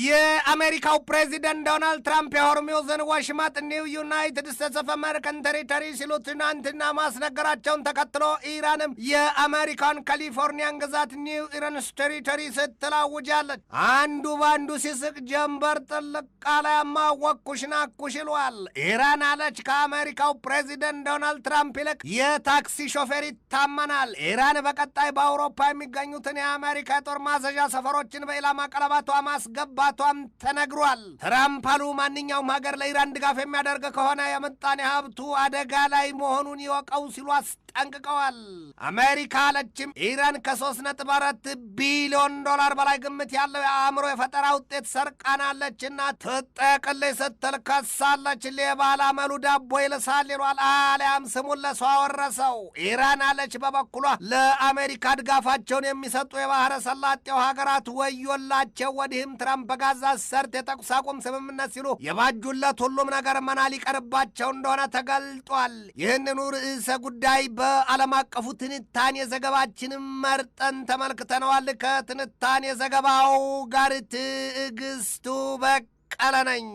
የአሜሪካው ፕሬዚደንት ዶናልድ ትራምፕ የሆርሙዝን ወሽመጥ ኒው ዩናይትድ ስቴትስ ኦፍ አሜሪካን ቴሪቶሪ ሲሉ ትናንትና ማስነገራቸውን ተከትሎ ኢራንም የአሜሪካን ካሊፎርኒያን ግዛት ኒው ኢራንስ ቴሪቶሪ ስትል አውጃለች። አንዱ ባንዱ ሲስቅ ጀንበር ጥልቅ ቃላያማ ወኩሽና ኩሽሏል። ኢራን አለች ከአሜሪካው ፕሬዚደንት ዶናልድ ትራምፕ ይልቅ የታክሲ ሾፌር ይታመናል። ኢራን በቀጣይ በአውሮፓ የሚገኙትን የአሜሪካ የጦር ማዘዣ ሰፈሮችን በኢላማ ቀለባቷ ማስገባቷም ተነግሯል። ትራምፕ አሉ ማንኛውም ሀገር ለኢራን ድጋፍ የሚያደርግ ከሆነ የምጣኔ ሀብቱ አደጋ ላይ መሆኑን ይወቀው ሲሉ ጠንቅቀዋል። አሜሪካ አለችም ኢራን ከ3.4 ቢሊዮን ዶላር በላይ ግምት ያለው የአእምሮ የፈጠራ ውጤት ሰርቃናለችና ትጠቅልይ ስትል ከሳለች። ሌባ ላመሉ ዳቦ ይልሳል ይሏል፣ አሊያም ስሙን ለሰው አወረሰው። ኢራን አለች በበኩሏ ለአሜሪካ ድጋፋቸውን የሚሰጡ የባህረ ሰላጤው ሀገራት ወዮላቸው፣ ወዲህም ትራምፕ በጋዛ ሰርጥ የተኩስ አቁም ስምምነት ሲሉ የባጁለት ሁሉም ነገር መና ሊቀርባቸው እንደሆነ ተገልጧል። ይህንኑ ርዕሰ ጉዳይ በዓለም አቀፉ ትንታኔ ዘገባችንም መርጠን ተመልክተነዋል። ከትንታኔ ዘገባው ጋር ትዕግስቱ በቀለ ነኝ።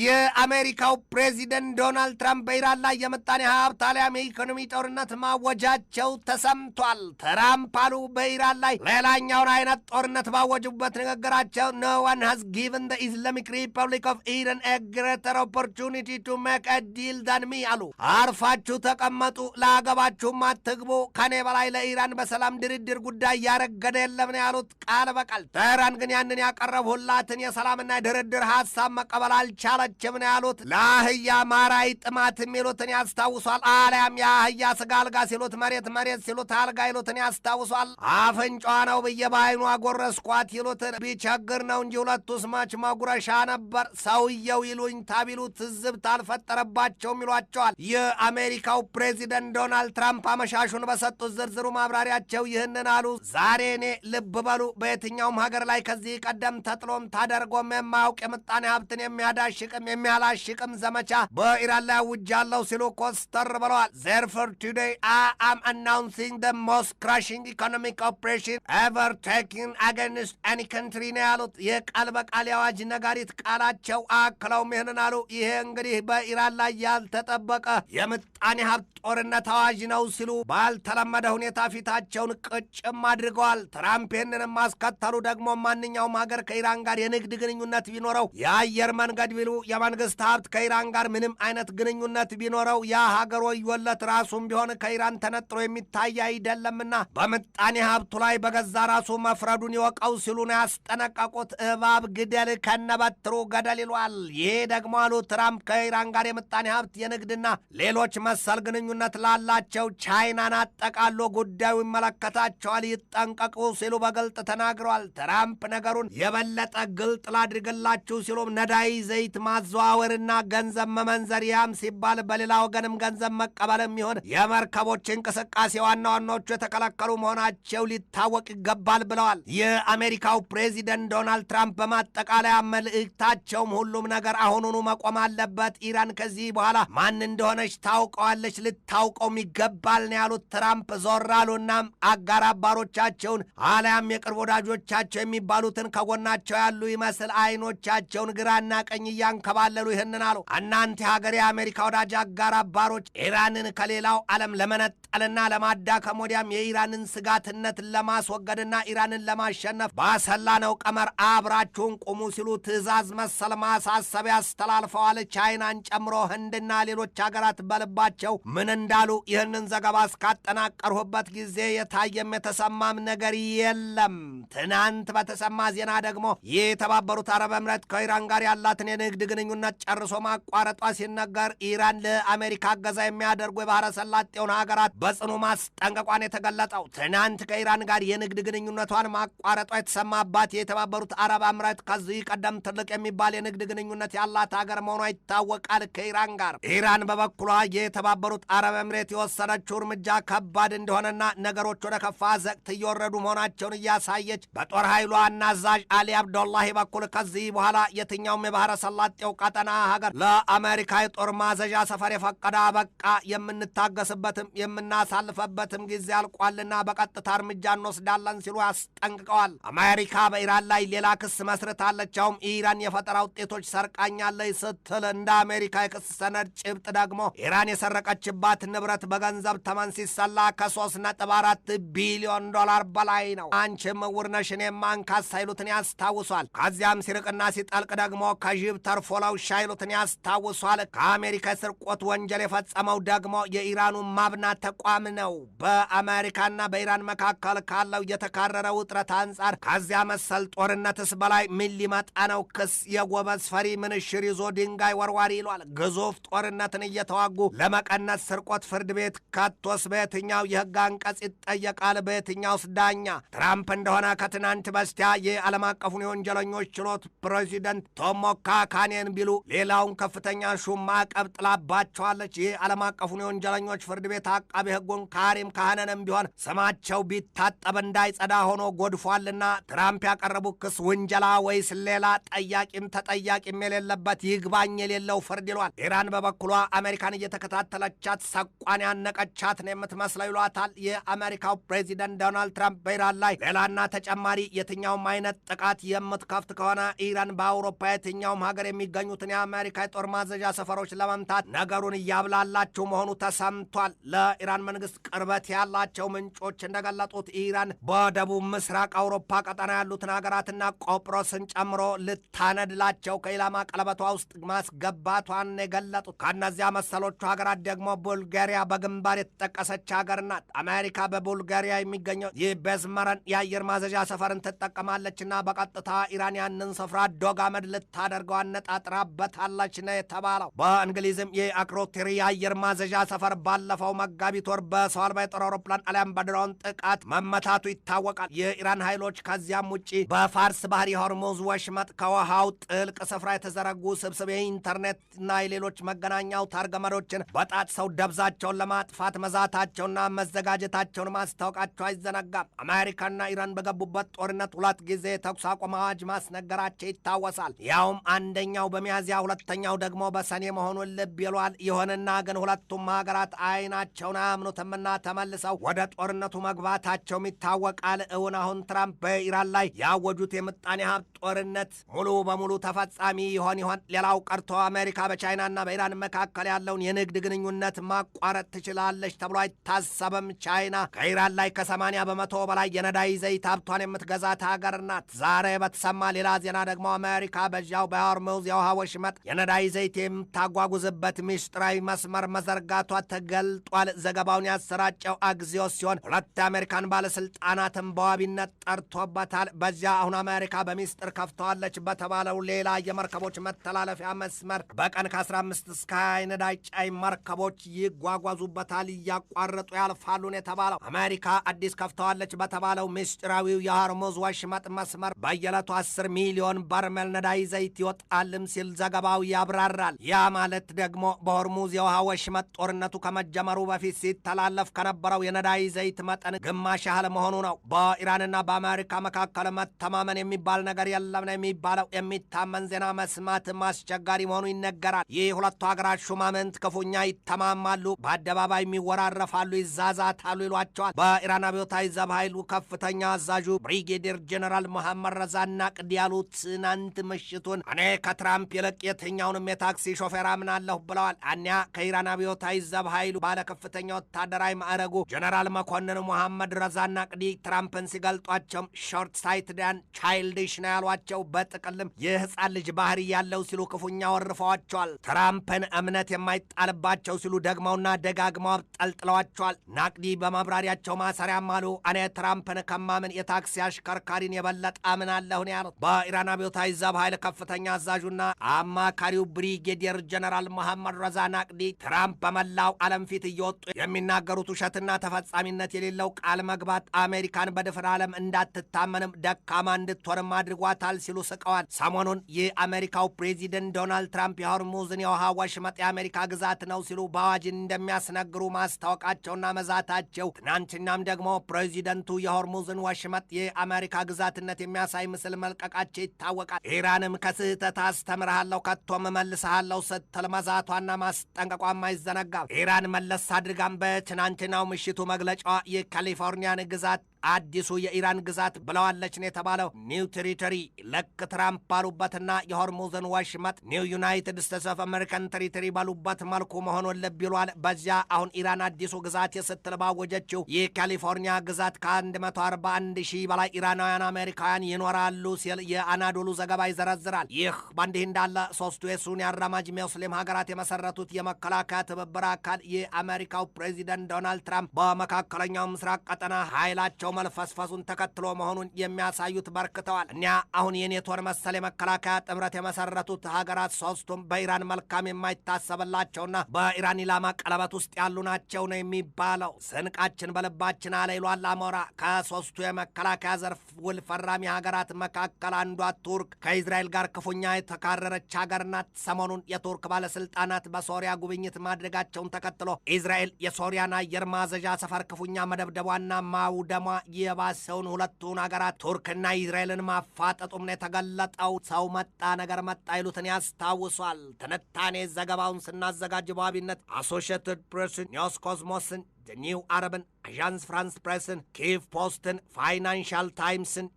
የአሜሪካው ፕሬዚደንት ዶናልድ ትራምፕ በኢራን ላይ የምጣኔ ሀብት አሊያም የኢኮኖሚ ጦርነት ማወጃቸው ተሰምቷል። ትራምፕ አሉ በኢራን ላይ ሌላኛውን አይነት ጦርነት ባወጁበት ንግግራቸው no one has given the Islamic Republic of Iran a greater opportunity to make a deal than me አሉ። አርፋችሁ ተቀመጡ፣ ለአገባችሁም አትግቡ፣ ከኔ በላይ ለኢራን በሰላም ድርድር ጉዳይ ያረገደ የለም ነው ያሉት ቃል በቃል። teህራን ግን ያንን ያቀረቡላትን የሰላምና የድርድር ሀሳብ መቀበል አልቻለችም ነው ያሉት። ለአህያ ማራይ ጥማት የሚሉትን ያስታውሷል። አሊያም የአህያ ስጋ አልጋ ሲሉት መሬት ሲሉት አልጋ ይሉትን ያስታውሷል። አፍንጫዋ ነው ብዬ በአይኑ አጎረስኳት ይሉትን ቢቸግር ነው እንጂ ሁለቱስ መች መጉረሻ ነበር። ሰውየው ይሉኝ ታቢሉ ትዝብት አልፈጠረባቸውም ይሏቸዋል። የአሜሪካው ፕሬዚደንት ዶናልድ ትራምፕ አመሻሹን በሰጡት ዝርዝሩ ማብራሪያቸው ይህንን አሉ። ዛሬ እኔ ልብ በሉ በየትኛውም ሀገር ላይ ከዚህ ቀደም ተጥሎም ታደርጎም የማያውቅ የምጣኔ ሀብትን የሚያዳሽቅም የሚያላሽቅም ዘመቻ በኢራን ላይ አውጃለሁ ሲሉ ኮስተር ብለዋል። therefore today I am announcing the most crushing economic operation ever taken against any country ነው ያሉት። የቃል በቃል የአዋጅ ነጋሪት ቃላቸው አክለውም ይህንን አሉ። ይሄ እንግዲህ በኢራን ላይ ያልተጠበቀ የምጣኔ ሀብት ጦርነት አዋጅ ነው ሲሉ ባልተለመደ ሁኔታ ፊታቸውን ቅጭም አድርገዋል። ትራምፕ ይህንንም ማስከተሉ ደግሞ ማንኛውም ሀገር ከኢራን ጋር የንግድ ግንኙነት ቢኖረው የአየር መንገድ ቢሉ የመንግስት ሀብት ከኢራን ጋር ምንም አይነት ግንኙነት ቢኖረው ያ ሀገር ወዮለት፣ ራሱም ቢሆን ከኢራን ተነጥሎ የሚታይ አይደለምና በምጣኔ ሀብቱ ላይ በገዛ ራሱ መፍረዱን ይወቀው ሲሉ ነው ያስጠነቀቁት። እባብ ግደል ከነበትሩ ገደል ይሏል። ይሄ ደግሞ አሉ ትራምፕ ከኢራን ጋር የምጣኔ ሀብት የንግድና ሌሎች መሰል ግንኙነት ላላቸው ቻይናን አጠቃሎ ጉዳዩ ይመለከታቸዋል፣ ይጠንቀቁ ሲሉ በግልጥ ተናግረዋል። ትራምፕ ነገሩን የበለጠ ግልጥ ላድርግላችሁ ሲሉም ነዳይ ዘይት ማዘዋወርና ገንዘብ መመንዘር፣ ያም ሲባል በሌላ ወገንም ገንዘብ መቀበልም ይሆን የመርከቦች እንቅስቃሴ ዋና ዋናዎቹ የተከለከሉ መሆናቸው ሊታወቅ ይገባል ብለዋል። የአሜሪካው ፕሬዚደንት ዶናልድ ትራምፕ በማጠቃለያ መልእክታቸውም ሁሉም ነገር አሁኑኑ መቆም አለበት፣ ኢራን ከዚህ በኋላ ማን እንደሆነች ታውቀዋለች፣ ልታውቀውም ይገባል ነው ያሉት። ትራምፕ ዞር አሉና አጋር አባሮቻቸውን አሊያም የቅርብ ወዳጆቻቸው የሚባሉትን ከጎናቸው ያሉ ይመስል አይኖቻቸውን ግራና ቀኝ እያንከባለሉ ይህንን አሉ። እናንተ ሀገር የአሜሪካ ወዳጅ አጋር አባሮች ኢራንን ከሌላው ዓለም ለመነጠልና ለማዳከም ወዲያም የኢራንን ስጋትነት ለማስወገድና ኢራንን ለማሸነፍ ባሰላነው ቀመር አብራችሁን ቁሙ ሲሉ ትዕዛዝ መሰል ማሳሰቢያ አስተላልፈዋል። ቻይናን ጨምሮ ህንድና ሌሎች ሀገራት በልባቸው ምን እንዳሉ ይህንን ዘገባ እስካጠናቀርሁበት ጊዜ የታየም የተሰማም ነገር የለም። ትናንት በተሰማ ዜና ደግሞ የተባበሩት አረብ ኤምሬት ከኢራን ጋር ያላትን የንግድ ግንኙነት ጨርሶ ማቋረጧ ሲነገር ኢራን ለአሜሪካ እገዛ የሚያደርጉ የባህረ ሰላጤውን ሀገራት በጽኑ ማስጠንቀቋን የተገለጠው ትናንት ከኢራን ጋር የንግድ ግንኙነቷን ማቋረጧ የተሰማባት የተባበሩት አረብ ኤምሬት ከዚህ ቀደም ትልቅ የሚባል የንግድ ግንኙነት ያላት ሀገር መሆኗ ይታወቃል ከኢራን ጋር። ኢራን በበኩሏ የተባበሩት አረብ ኤምሬት የወሰደችው እርምጃ ከባድ እንደሆነና ነገሮች ወደ ከፋ ዘቅት እየወረዱ መሆናቸውን እያሳየች በጦር ኃይሏ አዛዥ አሊ አብዶላሂ በኩል ከዚህ በኋላ የትኛውም የባህረ ሰላጤው ቀጠና ሀገር ለአሜሪካ የጦር ማዘዣ ሰፈር የፈቀደ በቃ የምንታገስበትም የምናሳልፈበትም ጊዜ አልቋልና በቀጥታ እርምጃ እንወስዳለን ሲሉ አስጠንቅቀዋል። አሜሪካ በኢራን ላይ ሌላ ክስ መስርታለችም። ኢራን የፈጠራ ውጤቶች ሰርቃኛለች ስትል እንደ አሜሪካ የክስ ሰነድ ጭብጥ ደግሞ ኢራን የሰረቀችባት ንብረት በገንዘብ ተመን ሲሰላ ከ3.4 ቢሊዮን ዶላር በላይ ነው። አንቺም ዕውር ነሽ እኔም አንካሳ ይሉትን ያስታውሷል። ከዚያም ሲርቅና ሲጠልቅ ደግሞ ከጅብ ተርፎ ለውሻ ይሉትን ያስታውሷል። ከአሜሪካ የስርቆት ወንጀል የፈጸመው ደግሞ የኢራኑ ማብናት ተቋም ነው። በአሜሪካና በኢራን መካከል ካለው የተካረረ ውጥረት አንጻር ከዚያ መሰል ጦርነትስ በላይ ምን ሊመጣ ነው? ክስ የጎበዝ ፈሪ ምንሽር ይዞ ድንጋይ ወርዋሪ ይሏል። ግዙፍ ጦርነትን እየተዋጉ ለመቀነስ ስርቆት ፍርድ ቤት ከቶስ በየትኛው የህግ አንቀጽ ይጠየቃል? በየትኛውስ ዳኛ? ትራምፕ እንደሆነ ከትናንት በስቲያ የዓለም አቀፉን የወንጀለኞች ችሎት ፕሬዚደንት ቶሞካ ካኔን ቢሉ ሌላውን ከፍተኛ ሹም ማዕቀብ ጥላባቸዋለች። የዓለም አቀፉን የወንጀለኞች ፍርድ ቤት አቃቤ ህጉን ካሪም ካህነንም ቢሆን ስማቸው ቢታጠብ እንዳይጸዳ ሆኖ ጎድፏልና ትራምፕ ያቀረቡት ክስ ውንጀላ ወይስ ሌላ ጠያቂም ተጠያቂም የሌለበት ይግባኝ የሌለው ፍርድ ይሏል። ኢራን በበኩሏ አሜሪካን እየተከታተለቻት ሰቋን ያነቀቻት ነው የምትመስለው ይሏታል። የአሜሪካው ፕሬዚደንት ዶናልድ ትራምፕ በኢራን ላይ ሌላና ተጨማሪ የትኛውም አይነት ጥቃት የምትከፍት ከሆነ ኢራን በአውሮፓ የትኛውም ሀገር የሚገኙትን የአሜሪካ የጦር ማዘዣ ሰፈሮች ለመምታት ነገሩን እያብላላችሁ መሆኑ ተሰምቷል። ለኢራን መንግስት ቅርበት ያላቸው ምንጮች እንደገለጡት ኢራን በደቡብ ምስራቅ አውሮፓ ቀጠና ያሉትን ሀገራትና ቆጵሮስን ጨምሮ ልታነድላቸው ከኢላማ ቀለበቷ ውስጥ ማስገባቷን የገለጡት። ከእነዚያ መሰሎቹ ሀገራት ደግሞ ቡልጋሪያ በግንባር የተጠቀሰች ሀገር ናት። አሜሪካ በቡልጋሪያ የሚገኘው የቤዝመረን የአየር ማዘዣ ሰፈርን ትጠቀማለችና በቀጥታ ኢራን ያንን ስፍራ ዶግ አመድ ልታደርገው አነጣጥራበታለች ነው የተባለው። በእንግሊዝም የአክሮቴሪ የአየር ማዘዣ ሰፈር ባለፈው መጋቢት ወር በሰው አልባ የጦር አውሮፕላን አሊያም በድሮን ጥቃት መመታቱ ይታወቃል። የኢራን ኃይሎች ከዚያም ውጭ በፋርስ ባህር የሆርሙዝ ወሽመጥ ከውሃው ጥልቅ ስፍራ የተዘረጉ ስብስብ የኢንተርኔትና የሌሎች መገናኛ አውታር ገመዶችን በጣጥሰው ደብዛቸውን ለማጥፋት መዛታቸውና መዘጋጀታቸውን ማስታወቃቸው አይዘነጋም። አሜሪካና ኢራን በገቡበት ጦርነት 2 ጊዜ የተኩስ አቁም አዋጅ ማስነገራቸው ይታወሳል። ያውም አንደኛው በሚያዝያ ሁለተኛው ደግሞ በሰኔ መሆኑን ልብ ይሏል። ይሁንና ግን ሁለቱም ሀገራት አይናቸውን አያምኑትምና ተመልሰው ወደ ጦርነቱ መግባታቸውም ይታወቃል። እውን አሁን ትራምፕ በኢራን ላይ ያወጁት የምጣኔ ሀብት ጦርነት ሙሉ በሙሉ ተፈጻሚ ይሆን? ሌላው ቀርቶ አሜሪካ በቻይናና በኢራን መካከል ያለውን የንግድ ግንኙነት ማቋረጥ ትችላለች ተብሎ አይታሰብም። ቻይና ከኢራን ላይ ከ80 በመቶ በላይ የነዳጅ ዘይት ሀብቷን የምትገዛት ሀገር ናት። ዛሬ በተሰማ ሌላ ዜና ደግሞ አሜሪካ በዚያው በሆርሙዝ የውሃ ወሽመጥ የነዳጅ ዘይት የምታጓጉዝበት ምስጢራዊ መስመር መዘርጋቷ ተገልጧል። ዘገባውን ያሰራጨው አግዚዮስ ሲሆን 2 የአሜሪካን ባለስልጣናትን በዋቢነት ጠርቶበታል። በዚያ አሁን አሜሪካ በሚስጥር ከፍተዋለች በተባለው ሌላ የመርከቦች መተላለፊያ መስመር በቀን ከ15 እስከ 20 ነዳጅ ጫኝ መርከቦች ይጓጓዙበታል፣ እያቋረጡ ያልፋሉን የተባለው አሜሪካ አዲስ ከፍተዋለች በተባለው ምስጢራዊው የሆርሙዝ ወሽመጥ መስመር በየዕለቱ 10 ሚሊዮን በርሜል ነዳጅ ዘይት ይወጣልም ሲል ዘገባው ያብራራል። ያ ማለት ደግሞ በሆርሙዝ የውሃ ወሽመጥ ጦርነቱ ከመጀመሩ በፊት ሲተላለፍ ከነበረው የነዳጅ ዘይት መጠን ግማሽ ያህል መሆኑ ነው። በኢራንና በአሜሪካ መካከል መተማመን የሚባል ነገር የለም ነው የሚባለው። የሚታመን ዜና መስማትም አስቸጋሪ መሆኑ ይነገራል። ይህ ሁለቱ ሀገራት ሹማምንት ክፉኛ ይተማማሉ፣ በአደባባይ የሚወራረፋሉ፣ ይዛዛታሉ ይሏቸዋል። በኢራን አብዮታዊ ዘብ ኃይሉ ከፍተኛ አዛዡ ብሪጌዲየር ጀነራል መሐመድ ረዛ ናቅዲ ያሉት ትናንት ምሽቱን እኔ ከትራምፕ ይልቅ የትኛውንም የታክሲ ሾፌር አምናለሁ ብለዋል። እኒያ ከኢራን አብዮታዊ ዘብ ኃይሉ ባለ ከፍተኛ ወታደራዊ ማዕረጉ ጀነራል መኮንን መሐመድ ረዛ ናቅዲ ትራምፕን ሲገልጧቸው ሾርት ሳይትዳን ቻይልድሽ ነው ያሏቸው። በጥቅልም የህፃን ልጅ ባህሪ ያለው ሲሉ ክፉኛ ወርፈዋቸዋል። ትራምፕን እምነት የማይጣልባቸው ሲሉ ደግመውና ደጋግመው አብጠልጥለዋቸዋል። ናቅዲ በማብራሪያቸው ማሰሪያም አሉ እኔ ትራምፕን ከማምን የታክሲ አሽከርካሪን የበለጠ አምናለሁ ነው ያሉት። በኢራን አብዮታዊ ዘብ ኃይል ከፍተኛ አዛዡና አማካሪው ብሪጌዲየር ጀነራል መሐመድ ረዛ ናቅዲ ትራምፕ በመላው ዓለም ፊት እየወጡ የሚናገሩት ውሸትና ተፈጻሚነት የሌለው ቃል መግባት አሜሪካን በድፍን ዓለም እንዳትታመንም ደካማ እንድትሆንም አድርጓታል ሲሉ ስቀዋል። ሰሞኑን የአሜሪካው ፕሬዚደንት ዶናልድ ትራምፕ የሆርሙዝን የውሃ ወሽመጥ የአሜሪካ ግዛት ነው ሲሉ በአዋጅ እንደሚያስነግሩ ማስታወቃቸውና መዛታቸው፣ ትናንትናም ደግሞ ፕሬዚደንቱ የሆርሙዝን ወሽመጥ የአሜሪካ ግዛትነት የሚያሳይ ምስል መልቀቃቸው ይታወቃል። ኢራን ኢራንም ከስህተት አስተምርሃለሁ ከቶም መልስሃለሁ ስትል መዛቷና ማስጠንቀቋም አይዘነጋም። ኢራን መለስ አድርጋም በትናንትናው ምሽቱ መግለጫዋ የካሊፎርኒያን ግዛት አዲሱ የኢራን ግዛት ብለዋለች ነው የተባለው። ኒው ቴሪቶሪ ልክ ትራምፕ ባሉበትና የሆርሙዝን ወሽመጥ ኒው ዩናይትድ ስቴትስ ኦፍ አሜሪካን ቴሪቶሪ ባሉበት መልኩ መሆኑን ልብ ይሏል። በዚያ አሁን ኢራን አዲሱ ግዛት የስትል ባወጀችው የካሊፎርኒያ ግዛት ከ141 ሺህ በላይ ኢራናውያን አሜሪካውያን ይኖራሉ ሲል የአናዶሉ ዘገባ ይዘረዝራል። ይህ በእንዲህ እንዳለ ሶስቱ የሱኒ አራማጅ ሙስሊም ሀገራት የመሰረቱት የመከላከያ ትብብር አካል የአሜሪካው ፕሬዚደንት ዶናልድ ትራምፕ በመካከለኛው ምስራቅ ቀጠና ኃይላቸው መልፈስፈሱን ተከትሎ መሆኑን የሚያሳዩት በርክተዋል። እኒያ አሁን የኔቶን መሰል የመከላከያ ጥምረት የመሰረቱት ሀገራት ሶስቱም በኢራን መልካም የማይታሰብላቸውና በኢራን ኢላማ ቀለበት ውስጥ ያሉ ናቸው ነው የሚባለው። ስንቃችን በልባችን አለ ይሏል አሞራ። ከሶስቱ የመከላከያ ዘርፍ ውል ፈራሚ ሀገራት መካከል አንዷ ቱርክ ከእስራኤል ጋር ክፉኛ የተካረረች ሀገር ናት። ሰሞኑን የቱርክ ባለስልጣናት በሶሪያ ጉብኝት ማድረጋቸውን ተከትሎ እስራኤል የሶሪያን አየር ማዘዣ ሰፈር ክፉኛ መደብደቧና ማውደሟ የባሰውን ሁለቱን ሀገራት ቱርክና እስራኤልን ማፋጠጡም ነው የተገለጠው። ሰው መጣ ነገር መጣ ይሉትን ያስታውሷል። ትንታኔ ዘገባውን ስናዘጋጅ በዋቢነት አሶሺየትድ ፕሬስን፣ ኒውስ ኮስሞስን፣ ኒው አረብን፣ አዣንስ ፍራንስ ፕሬስን፣ ኪቭ ፖስትን፣ ፋይናንሻል ታይምስን፣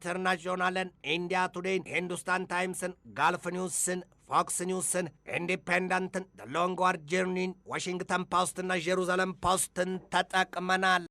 ኢንተርናሽናልን፣ ኢንዲያ ቱዴይን፣ ሂንዱስታን ታይምስን፣ ጋልፍ ኒውስን፣ ፎክስ ኒውስን፣ ኢንዲፔንደንትን፣ ሎንግ ዋር ጀርኒን፣ ዋሽንግተን ፖስትና ጄሩዛሌም ፖስትን ተጠቅመናል።